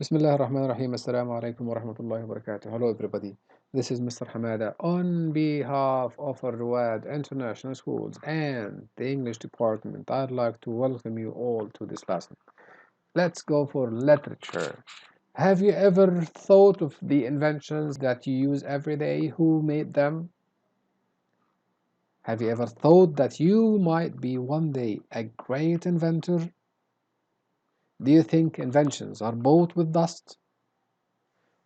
Bismillah ar-Rahman ar-Rahim. Assalamu alaikum wa rahmatullahi wa barakatuh. Hello everybody. This is Mr. Hamada on behalf of Al-Rawad International Schools and the English Department. I'd like to welcome you all to this lesson. Let's go for literature. Have you ever thought of the inventions that you use every day? Who made them? Have you ever thought that you might be one day a great inventor? Do you think inventions are bought with dust?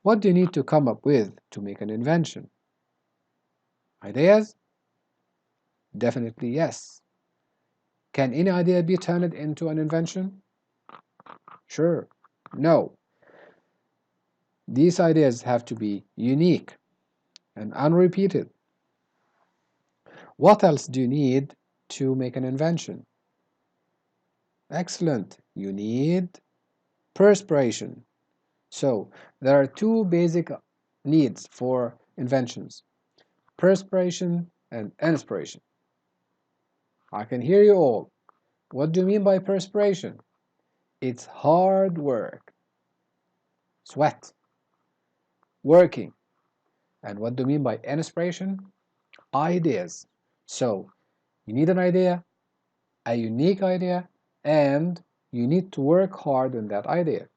What do you need to come up with to make an invention? Ideas? Definitely yes. Can any idea be turned into an invention? Sure. No. These ideas have to be unique and unrepeated. What else do you need to make an invention? Excellent. You need perspiration. So, there are two basic needs for inventions: perspiration and inspiration. I can hear you all. What do you mean by perspiration? It's hard work, sweat, working. And what do you mean by inspiration? Ideas. So, you need an idea, a unique idea, and you need to work hard on that idea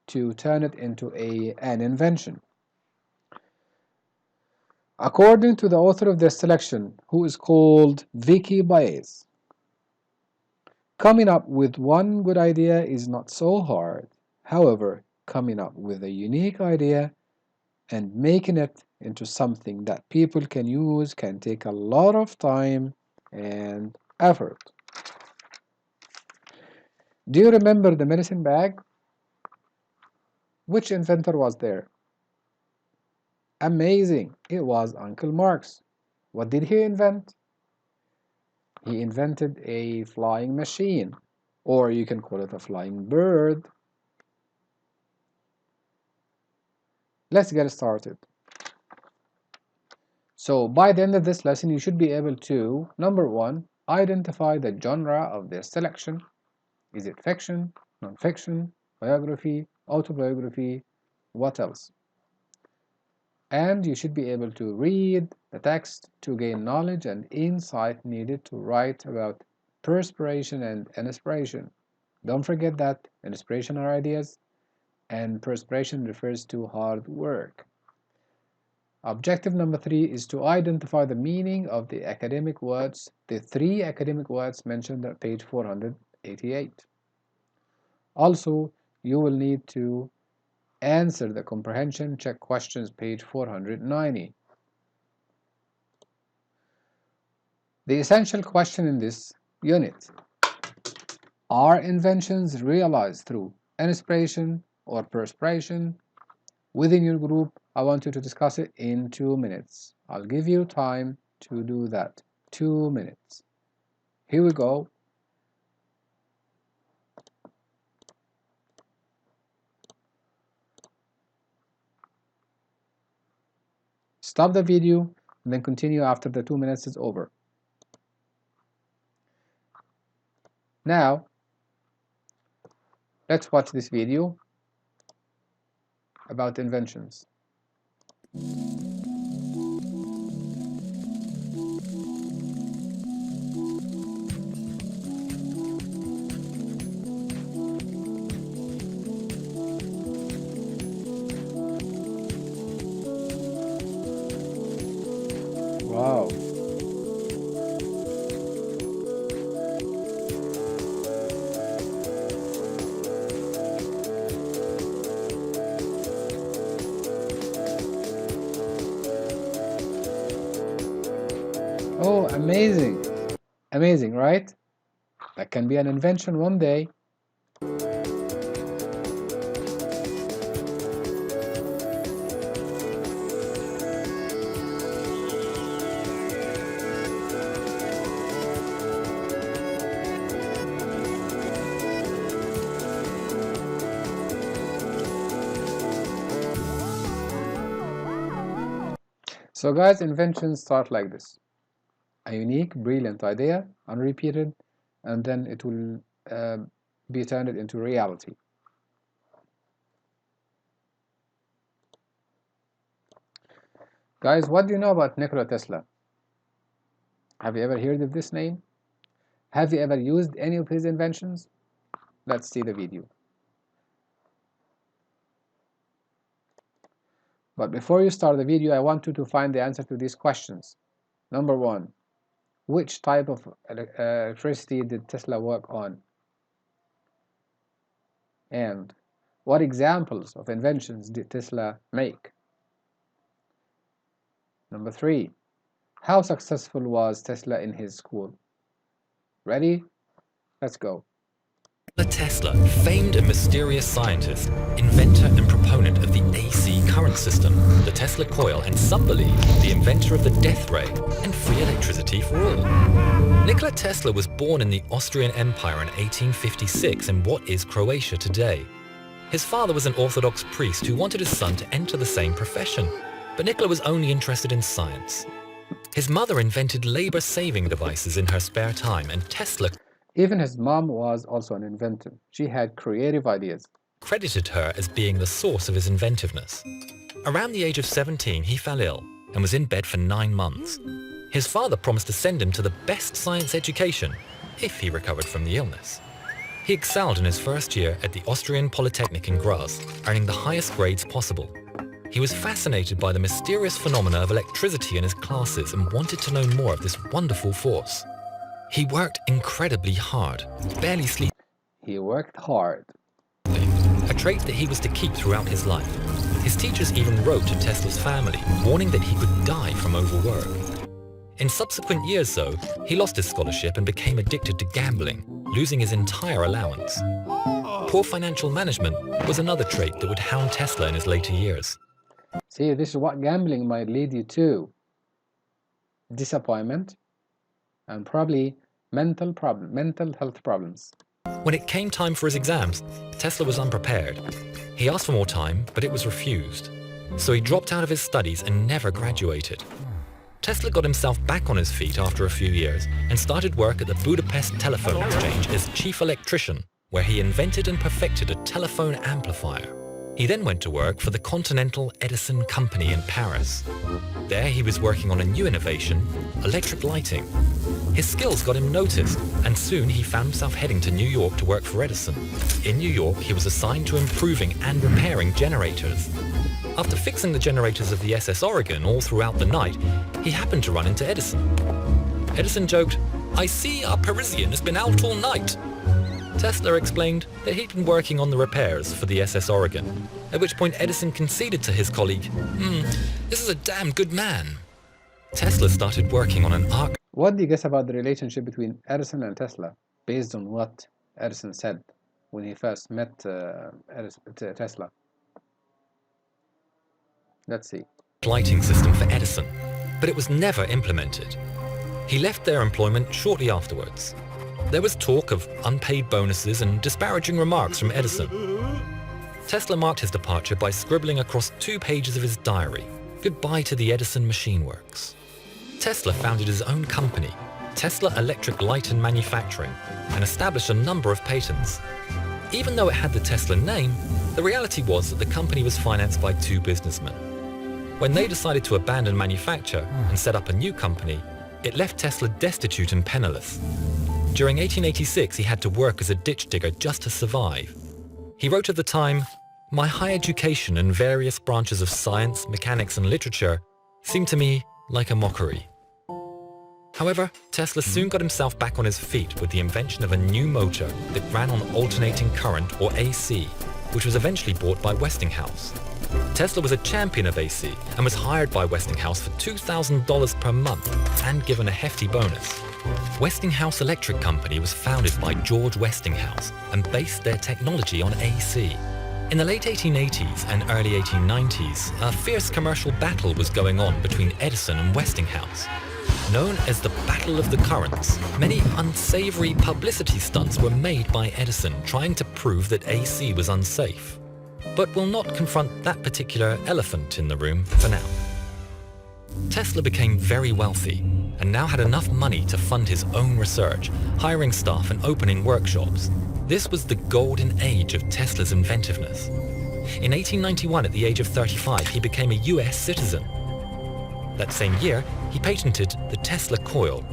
to turn it into an invention. According to the author of this selection, who is called Vicky Baez, coming up with one good idea is not so hard. However, coming up with a unique idea and making it into something that people can use can take a lot of time and effort. Do you remember the medicine bag? Which inventor was there? Amazing! It was Uncle Marx. What did he invent? He invented a flying machine, or you can call it a flying bird. Let's get started. So by the end of this lesson, you should be able to, number one, identify the genre of this selection. Is it fiction, non-fiction, biography, autobiography, what else? And you should be able to read the text to gain knowledge and insight needed to write about perspiration and inspiration. Don't forget that inspiration are ideas and perspiration refers to hard work. Objective number 3 is to identify the meaning of the academic words, the 3 academic words mentioned at page 488. Also, you will need to answer the comprehension check questions, page 490. The essential question in this unit: are inventions realized through inspiration or perspiration? Within your group, I want you to discuss it in 2 minutes. I'll give you time to do that. 2 minutes. Here we go. Stop the video and then continue after the 2 minutes is over. Now, let's watch this video about inventions. Wow. Oh, amazing. Amazing, right? That can be an invention one day. So guys, inventions start like this: a unique, brilliant idea, unrepeated, and then it will be turned into reality. Guys, what do you know about Nikola Tesla? Have you ever heard of this name? Have you ever used any of his inventions? Let's see the video. But before you start the video, I want you to find the answer to these questions. Number 1. Which type of electricity did Tesla work on? And what examples of inventions did Tesla make? Number 3. How successful was Tesla in his school? Ready? Let's go. Nikola Tesla, famed and mysterious scientist, inventor and proponent of the AC current system, the Tesla coil, and some believe the inventor of the death ray and free electricity for all. Nikola Tesla was born in the Austrian Empire in 1856 in what is Croatia today. His father was an Orthodox priest who wanted his son to enter the same profession, but Nikola was only interested in science. His mother invented labor-saving devices in her spare time, and Tesla Even his mom was also an inventor. She had creative ideas. credited her as being the source of his inventiveness. Around the age of 17, he fell ill and was in bed for 9 months. His father promised to send him to the best science education if he recovered from the illness. He excelled in his first year at the Austrian Polytechnic in Graz, earning the highest grades possible. He was fascinated by the mysterious phenomena of electricity in his classes and wanted to know more of this wonderful force. He worked incredibly hard, barely sleeping, He worked hard. a trait that he was to keep throughout his life. His teachers even wrote to Tesla's family, warning that he could die from overwork. In subsequent years, though, he lost his scholarship and became addicted to gambling, losing his entire allowance. Poor financial management was another trait that would hound Tesla in his later years. See, this is what gambling might lead you to. Disappointment and probably mental health problems. When it came time for his exams, Tesla was unprepared. He asked for more time, but it was refused. So he dropped out of his studies and never graduated. Tesla got himself back on his feet after a few years and started work at the Budapest Telephone Exchange as chief electrician, where he invented and perfected a telephone amplifier. He then went to work for the Continental Edison Company in Paris. There he was working on a new innovation, electric lighting. His skills got him noticed, and soon he found himself heading to New York to work for Edison. In New York, he was assigned to improving and repairing generators. After fixing the generators of the SS Oregon all throughout the night, he happened to run into Edison. Edison joked, "I see our Parisian has been out all night." Tesla explained that he'd been working on the repairs for the SS Oregon, at which point Edison conceded to his colleague, "This is a damn good man." Tesla started working on an arc. What do you guess about the relationship between Edison and Tesla, based on what Edison said when he first met Tesla? Let's see. Lighting system for Edison, but it was never implemented. He left their employment shortly afterwards. There was talk of unpaid bonuses and disparaging remarks from Edison. Tesla marked his departure by scribbling across 2 pages of his diary, "Goodbye to the Edison Machine Works." Tesla founded his own company, Tesla Electric Light and Manufacturing, and established a number of patents. Even though it had the Tesla name, the reality was that the company was financed by 2 businessmen. When they decided to abandon manufacture and set up a new company, it left Tesla destitute and penniless. During 1886, he had to work as a ditch digger just to survive. He wrote at the time, "My high education in various branches of science, mechanics, and literature seemed to me like a mockery." However, Tesla soon got himself back on his feet with the invention of a new motor that ran on alternating current, or AC, which was eventually bought by Westinghouse. Tesla was a champion of AC and was hired by Westinghouse for $2,000 per month and given a hefty bonus. Westinghouse Electric Company was founded by George Westinghouse and based their technology on AC. In the late 1880s and early 1890s, a fierce commercial battle was going on between Edison and Westinghouse. Known as the Battle of the Currents, many unsavory publicity stunts were made by Edison trying to prove that AC was unsafe. But we'll not confront that particular elephant in the room for now. Tesla became very wealthy and now had enough money to fund his own research, hiring staff and opening workshops. This was the golden age of Tesla's inventiveness. In 1891, at the age of 35, he became a US citizen. That same year, he patented the Tesla coil.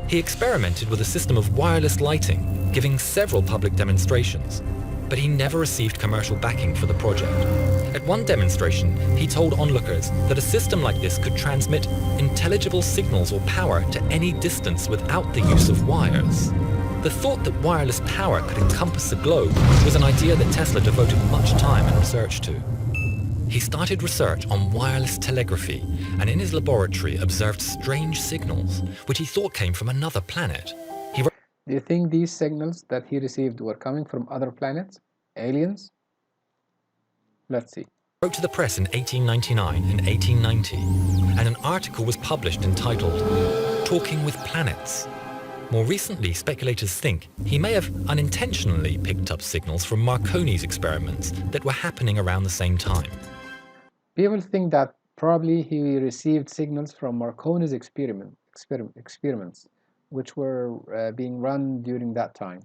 He experimented with a system of wireless lighting, giving several public demonstrations, but he never received commercial backing for the project. At one demonstration, he told onlookers that a system like this could transmit intelligible signals or power to any distance without the use of wires. The thought that wireless power could encompass the globe was an idea that Tesla devoted much time and research to. He started research on wireless telegraphy and in his laboratory observed strange signals, which he thought came from another planet. Do you think these signals that he received were coming from other planets? Aliens? Let's see. Wrote to the press in 1899 and 1890, and an article was published entitled Talking with Planets. More recently, speculators think he may have unintentionally picked up signals from Marconi's experiments that were happening around the same time. People think that probably he received signals from Marconi's experiments, which were being run during that time.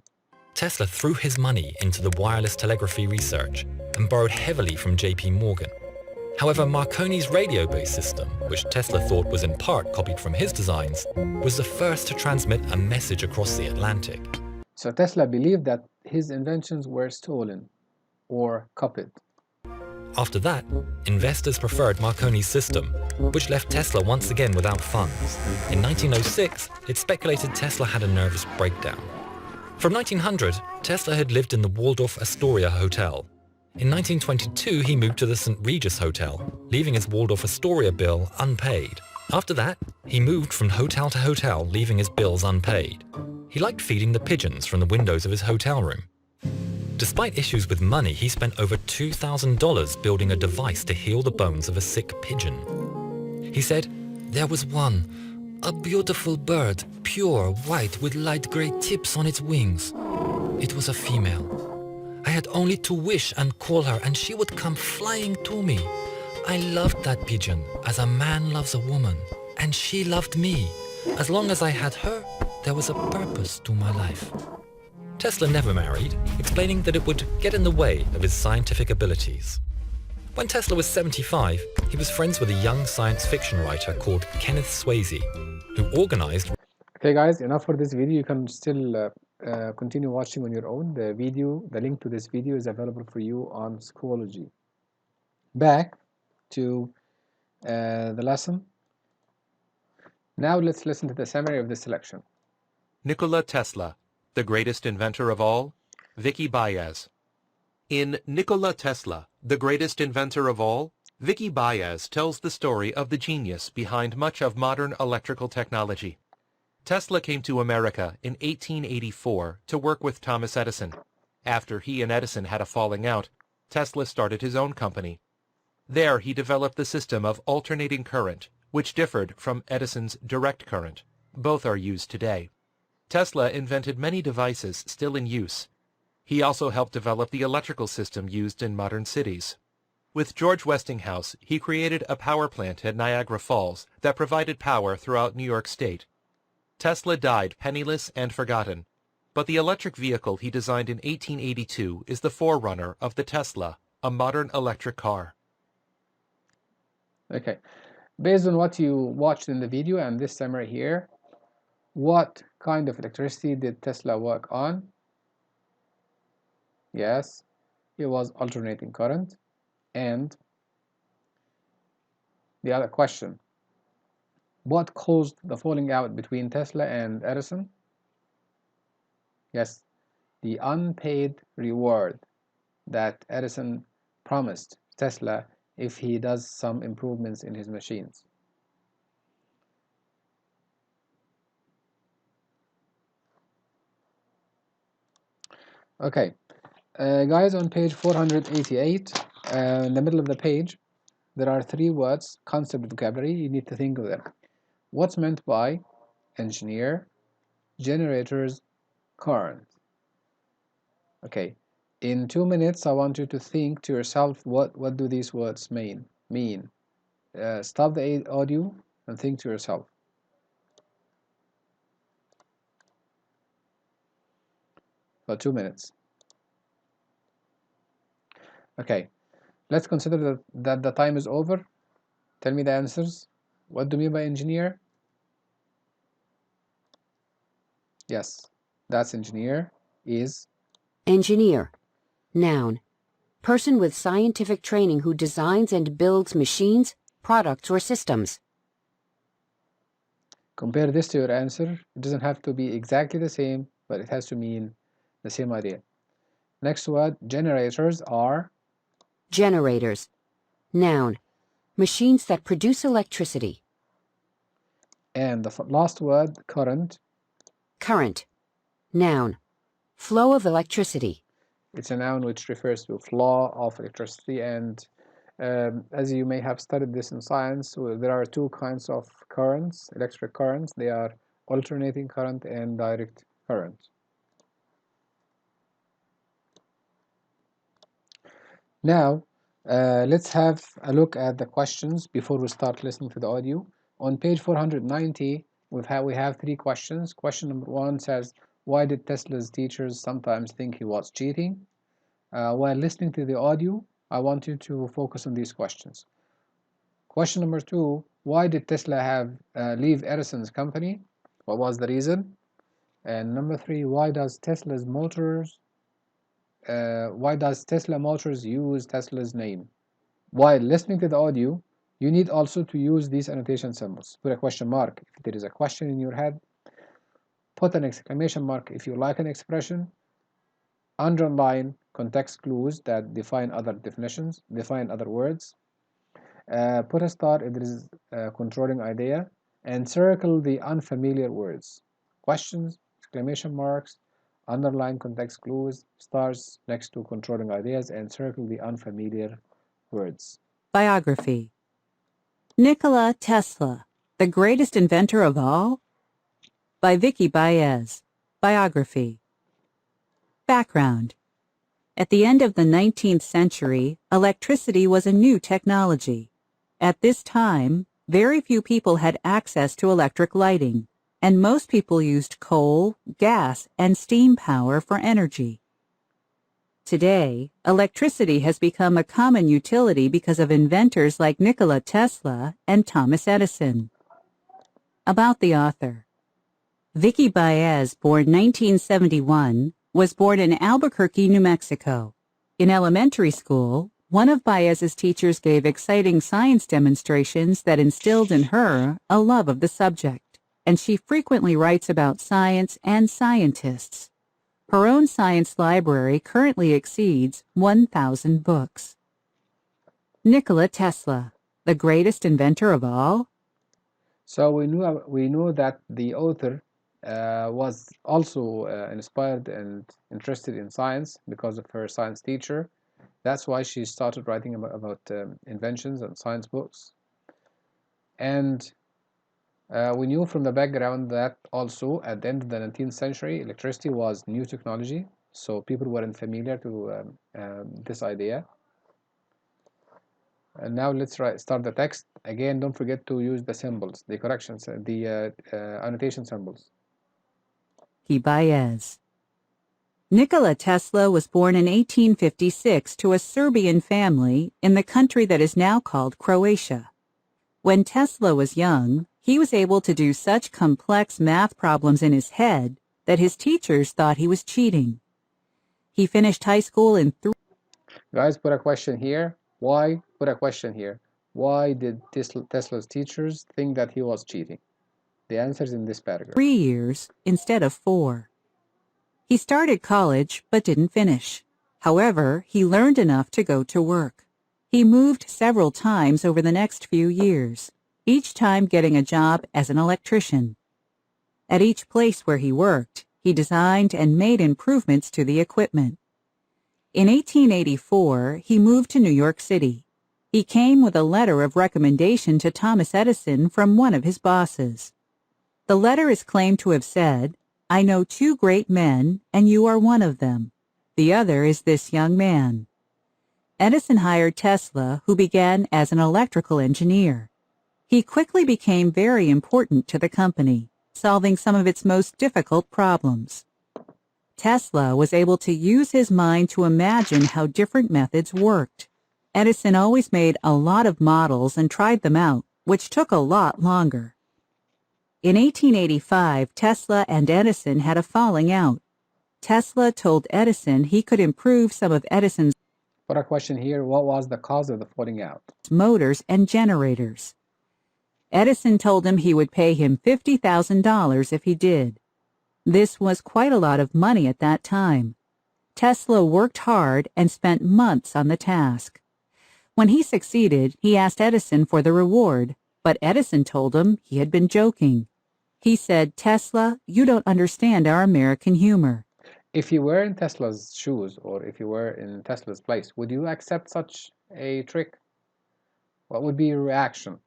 Tesla threw his money into the wireless telegraphy research and borrowed heavily from JP Morgan. However, Marconi's radio-based system, which Tesla thought was in part copied from his designs, was the first to transmit a message across the Atlantic. So Tesla believed that his inventions were stolen or copied. After that, investors preferred Marconi's system, which left Tesla once again without funds. In 1906, it speculated Tesla had a nervous breakdown. From 1900, Tesla had lived in the Waldorf Astoria Hotel. In 1922, he moved to the St. Regis Hotel, leaving his Waldorf Astoria bill unpaid. After that, he moved from hotel to hotel, leaving his bills unpaid. He liked feeding the pigeons from the windows of his hotel room. Despite issues with money, he spent over $2,000 building a device to heal the bones of a sick pigeon. He said, "There was one, a beautiful bird, pure white with light gray tips on its wings. It was a female. I had only to wish and call her and she would come flying to me. I loved that pigeon as a man loves a woman, and she loved me. As long as I had her, there was a purpose to my life." Tesla never married, explaining that it would get in the way of his scientific abilities. When Tesla was 75, he was friends with a young science fiction writer called Kenneth Swayze, who organized... Okay guys, enough for this video. You can still continue watching on your own. The link to this video is available for you on Schoology. Back to the lesson. Now let's listen to the summary of this selection. Nikola Tesla, the greatest inventor of all, Vicky Baez. In Nikola Tesla, the greatest inventor of all, Vicky Baez tells the story of the genius behind much of modern electrical technology. Tesla came to America in 1884 to work with Thomas Edison. After he and Edison had a falling out, Tesla started his own company. There he developed the system of alternating current, which differed from Edison's direct current. Both are used today. Tesla invented many devices still in use. He also helped develop the electrical system used in modern cities. With George Westinghouse, he created a power plant at Niagara Falls that provided power throughout New York State. Tesla died penniless and forgotten, but the electric vehicle he designed in 1882 is the forerunner of the Tesla, a modern electric car. Okay, based on what you watched in the video and this summary here, what kind of electricity did Tesla work on? Yes, it was alternating current. And the other question, what caused the falling out between Tesla and Edison? Yes, the unpaid reward that Edison promised Tesla if he does some improvements in his machines. Okay, guys, on page 488, in the middle of the page, there are three words, concept vocabulary. You need to think of them. What's meant by engineer, generators, current? Okay, in 2 minutes, I want you to think to yourself, what do these words mean? Stop the audio and think to yourself. For 2 minutes. Okay, let's consider that the time is over. Tell me the answers. What do you mean by engineer? Yes, that's engineer is Engineer. Noun. Person with scientific training who designs and builds machines, products, or systems. compare this to your answer. It doesn't have to be exactly the same, but it has to mean the same idea. Next word, generators are Generators. Noun. Machines that produce electricity. and the last word, current. Current. Noun. Flow of electricity. It's a noun which refers to flow of electricity, and as you may have studied this in science, there are two kinds of currents, electric currents. They are alternating current and direct current. Now, let's have a look at the questions before we start listening to the audio. On page 490, we have three questions. Question number 1 says, why did Tesla's teachers sometimes think he was cheating? While listening to the audio, I want you to focus on these questions. Question number 2, why did Tesla have leave Edison's company? What was the reason? And number 3, why does Tesla Motors use Tesla's name? While listening to the audio, you need also to use these annotation symbols. Put a question mark if there is a question in your head. Put an exclamation mark if you like an expression. Underline context clues that define other definitions, define other words. Put a star if there is a controlling idea, and circle the unfamiliar words. Questions, exclamation marks, underline context clues, stars next to controlling ideas, and circle the unfamiliar words. Biography. Nikola Tesla, the greatest inventor of all? By Vicky Baez. Biography. Background. At the end of the 19th century, electricity was a new technology. At this time, very few people had access to electric lighting, and most people used coal, gas, and steam power for energy. Today, electricity has become a common utility because of inventors like Nikola Tesla and Thomas Edison. About the author. Vicky Baez, born 1971, was born in Albuquerque, New Mexico. In elementary school, one of Baez's teachers gave exciting science demonstrations that instilled in her a love of the subject, and she frequently writes about science and scientists. Her own science library currently exceeds 1,000 books. Nikola Tesla, the greatest inventor of all? So we know that the author was also inspired and interested in science because of her science teacher. That's why she started writing about inventions and science books. And we knew from the background that also at the end of the 19th century, electricity was new technology, so people weren't familiar to this idea. And now let's start the text. Again, don't forget to use the symbols, the corrections, the annotation symbols. Baez. Nikola Tesla was born in 1856 to a Serbian family in the country that is now called Croatia. When Tesla was young, he was able to do such complex math problems in his head that his teachers thought he was cheating. He finished high school in Guys, put a question here. Why? Put a question here. Why did Tesla's teachers think that he was cheating? The answer is in this paragraph. 3 years instead of 4. He started college but didn't finish. However, he learned enough to go to work. He moved several times over the next few years, each time getting a job as an electrician. At each place where he worked, he designed and made improvements to the equipment. In 1884, he moved to New York City. He came with a letter of recommendation to Thomas Edison from one of his bosses. The letter is claimed to have said, "I know 2 great men, and you are one of them. The other is this young man." Edison hired Tesla, who began as an electrical engineer. He quickly became very important to the company, solving some of its most difficult problems. Tesla was able to use his mind to imagine how different methods worked. Edison always made a lot of models and tried them out, which took a lot longer. In 1885, Tesla and Edison had a falling out. Tesla told Edison he could improve some of Edison's Put a question here, what was the cause of the falling out? motors and generators. Edison told him he would pay him $50,000 if he did. This was quite a lot of money at that time. Tesla worked hard and spent months on the task. When he succeeded, he asked Edison for the reward, but Edison told him he had been joking. He said, "Tesla, you don't understand our American humor." If you were in Tesla's shoes, or if you were in Tesla's place, would you accept such a trick? What would be your reaction?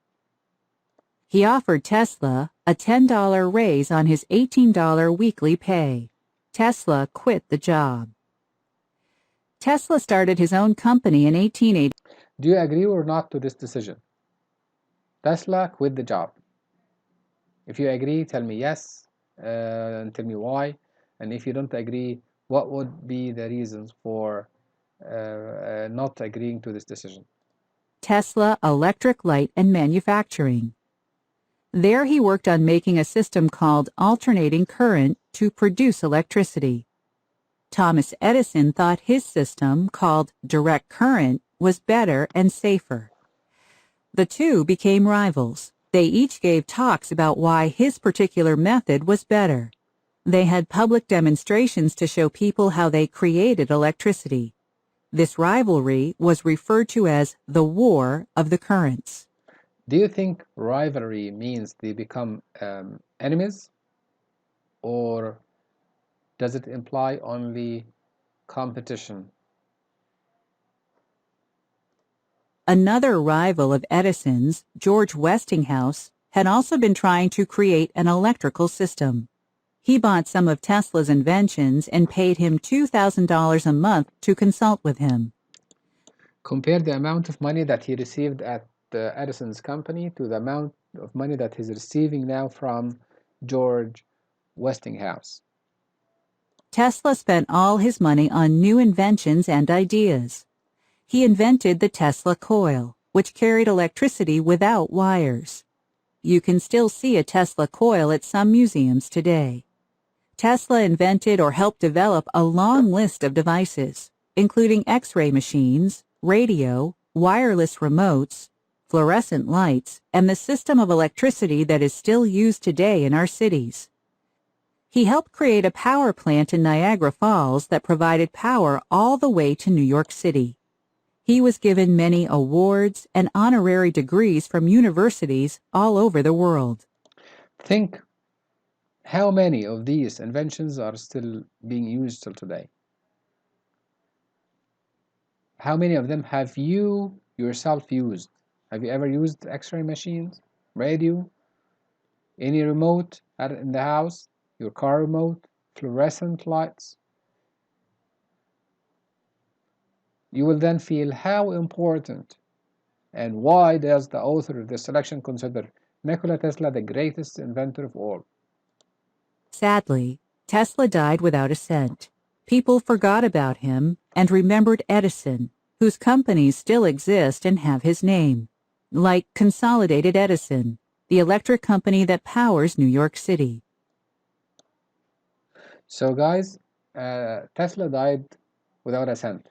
He offered Tesla a $10 raise on his $18 weekly pay. Tesla quit the job. Tesla started his own company in 1880. Do you agree or not to this decision? Tesla quit the job. If you agree, tell me yes, and tell me why. And if you don't agree, what would be the reasons for not agreeing to this decision? Tesla Electric Light and Manufacturing. There he worked on making a system called alternating current to produce electricity. Thomas Edison thought his system, called direct current, was better and safer. The two became rivals. They each gave talks about why his particular method was better. They had public demonstrations to show people how they created electricity. This rivalry was referred to as the War of the Currents. Do you think rivalry means they become enemies, or does it imply only competition? Another rival of Edison's, George Westinghouse, had also been trying to create an electrical system. He bought some of Tesla's inventions and paid him $2,000 a month to consult with him. Compare the amount of money that he received at Edison's company to the amount of money that he's receiving now from George Westinghouse. Tesla spent all his money on new inventions and ideas. He invented the Tesla coil, which carried electricity without wires. You can still see a Tesla coil at some museums today. Tesla invented or helped develop a long list of devices, including X-ray machines, radio, wireless remotes, fluorescent lights, and the system of electricity that is still used today in our cities. He helped create a power plant in Niagara Falls that provided power all the way to New York City. He was given many awards and honorary degrees from universities all over the world. Think how many of these inventions are still being used till today? How many of them have you yourself used? Have you ever used X-ray machines, radio, any remote in the house, your car remote, fluorescent lights? You will then feel how important and why does the author of this selection consider Nikola Tesla the greatest inventor of all. Sadly, Tesla died without a cent. People forgot about him and remembered Edison, whose companies still exist and have his name, like Consolidated Edison, the electric company that powers New York City. So guys, Tesla died without a cent.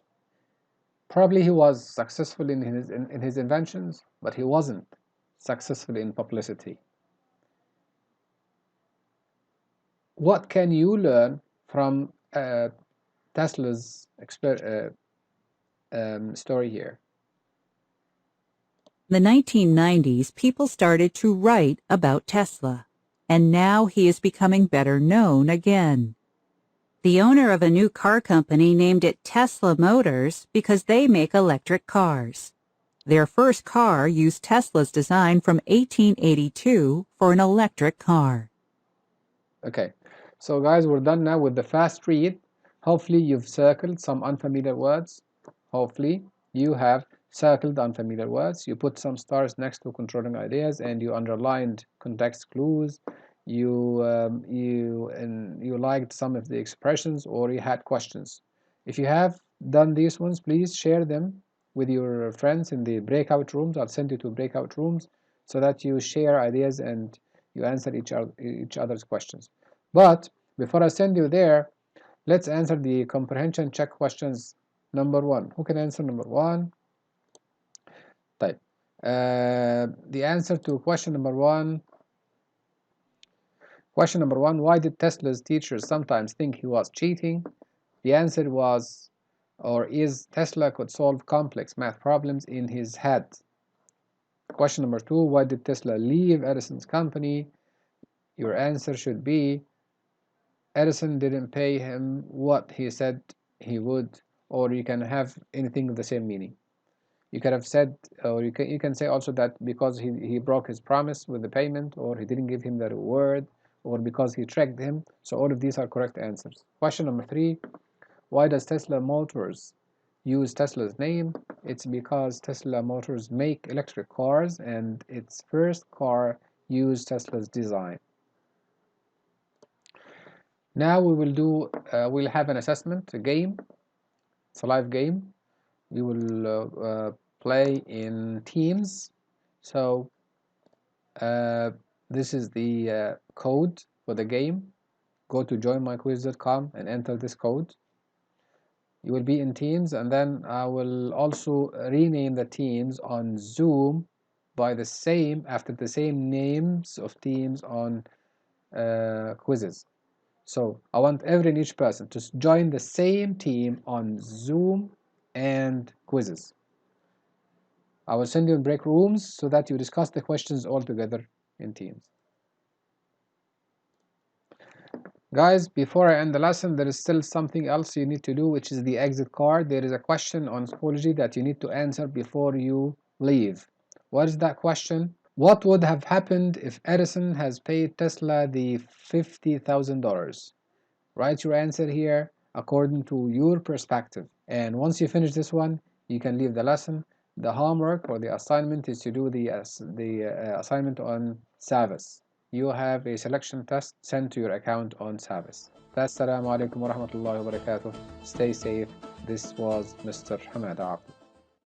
Probably he was successful in his inventions, but he wasn't successful in publicity. What can you learn from Tesla's story here? In the 1990s, people started to write about Tesla, and now he is becoming better known again. The owner of a new car company named it Tesla Motors because they make electric cars. Their first car used Tesla's design from 1882 for an electric car. Okay, so guys, we're done now with the fast read. Hopefully you've circled some unfamiliar words. Hopefully you have circled unfamiliar words. You put some stars next to controlling ideas and you underlined context clues. You liked some of the expressions or you had questions. If you have done these ones, please share them with your friends in the breakout rooms. I'll send you to breakout rooms so that you share ideas and you answer each other's questions. But before I send you there, let's answer the comprehension check questions. Number 1. Who can answer number 1? طيب. The answer to question number 1. Question number 1. Why did Tesla's teachers sometimes think he was cheating? The answer was, or is, Tesla could solve complex math problems in his head. Question number 2. Why did Tesla leave Edison's company? Your answer should be, Edison didn't pay him what he said he would, or you can have anything with the same meaning. You could have said, or you can say also that because he broke his promise with the payment, or he didn't give him the reward, or because he tricked him. So all of these are correct answers. Question number 3. Why does Tesla Motors use Tesla's name? It's because Tesla Motors make electric cars, and its first car used Tesla's design. Now we will do, we'll have an assessment, a game. It's a live game. We will play in teams. So this is the code for the game. Go to joinmyquiz.com and enter this code. You will be in teams, and then I will also rename the teams on Zoom by the same, after the same names of teams on quizzes. So I want every and each person to join the same team on Zoom and quizzes. I will send you in break rooms so that you discuss the questions all together in teams. Guys, before I end the lesson, there is still something else you need to do, which is the exit card. There is a question on Schoology that you need to answer before you leave. What is that question? What would have happened if Edison has paid Tesla the $50,000? Write your answer here according to your perspective. And once you finish this one, you can leave the lesson. The homework or the assignment is to do the assignment on Savas. You have a selection test sent to your account on Savas. Assalamu alaikum wa rahmatullahi wa barakatuh. Stay safe. This was Mr. Hamad Aql.